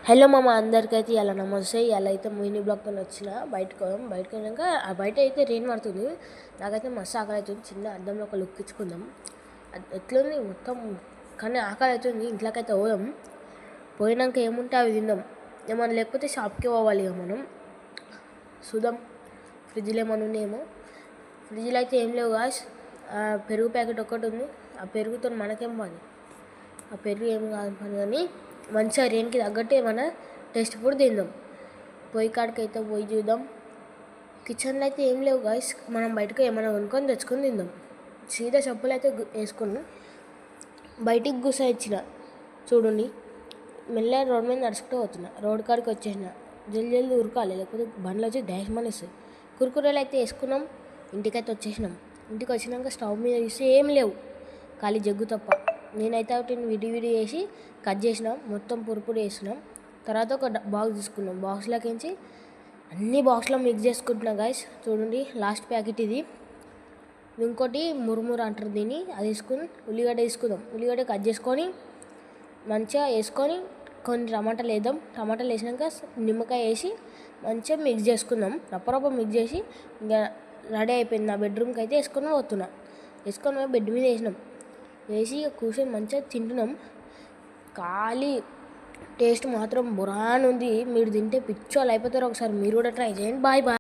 Hello మామ అందరికైతే ఇలా నమస్తే. ఇలా అయితే మినీ బ్లాగ్తో వచ్చిన బయటకు వెళ్ళాక ఆ బయట అయితే రెయిన్ పడుతుంది. నాకైతే మస్తు ఆకలి అవుతుంది. చిన్న అద్దంలో ఒక లుక్ ఇచ్చుకుందాం. ఎట్లుంది మొత్తం, కానీ ఆకలి అవుతుంది. ఇంట్లోకి అయితే పోదాం. పోయినాక ఏముంటే అవి తిందాం. ఏమన్నా లేకపోతే షాప్కి పోవాలి. ఇక మనం చూద్దాం ఫ్రిడ్జ్లో ఏమన్నా ఉన్నాయేమో. ఫ్రిడ్జ్లో అయితే ఏం లేవు గాస్. పెరుగు ప్యాకెట్ ఒకటి ఉంది. ఆ పెరుగుతో మనకేం పని, ఆ పెరుగు ఏం కాదు పని. కానీ మంచిగా రెయిన్కి తగ్గట్టు ఏమైనా టేస్ట్ ఫుడ్ తిందాం. పొయ్యి కాడికి అయితే పోయి చూద్దాం. కిచెన్లో అయితే ఏం లేవు గాయస్. మనం బయటకు ఏమైనా కొనుక్కొని తెచ్చుకొని తిందాం. సీదా చెప్పులు అయితే వేసుకుని బయటికి గుసాయించిన చూడండి. మెల్లగా రోడ్ మీద నడుచుకుంటూ పోతున్నా. రోడ్ కాడికి వచ్చేసిన. జల్దీ ఉరకాలి, లేకపోతే బండ్లు వచ్చి డాష్ మనిస్తాయి. కురుకురేలు అయితే వేసుకున్నాం. ఇంటికైతే వచ్చేసినాం. ఇంటికి వచ్చినాక స్టవ్ మీద చూస్తే ఏం లేవు, ఖాళీ జగ్గు తప్ప. నేనైతే వాటిని విడి వేసి కట్ చేసినాం. మొత్తం పొడి వేసినాం. తర్వాత ఒక బాక్స్ తీసుకున్నాం. బాక్స్లోకించి అన్ని బాక్స్లో మిక్స్ చేసుకుంటున్నా గాయస్. చూడండి లాస్ట్ ప్యాకెట్ ఇది. ఇంకోటి మురుమురు అంటారు దీన్ని. అది వేసుకుని ఉల్లిగడ్డ వేసుకుందాం. ఉల్లిగడ్డ కట్ చేసుకొని మంచిగా వేసుకొని కొన్ని టమాటాలు వేద్దాం. టమాటాలు వేసినాక నిమ్మకాయ వేసి మంచిగా మిక్స్ చేసుకుందాం. రప్ప మిక్స్ చేసి ఇంకా రెడీ అయిపోయింది. నా బెడ్రూమ్కి అయితే వేసుకొని పోతున్నా. వేసుకొని బెడ్ మీద వేసి కూర్చొని మంచిగా తింటున్నాం. ఖాళీ టేస్ట్ మాత్రం బురాన్ ఉంది. మీరు తింటే పిచ్చోళ్ళు అయిపోతారు. ఒకసారి మీరు కూడా ట్రై చేయండి. బాయ్.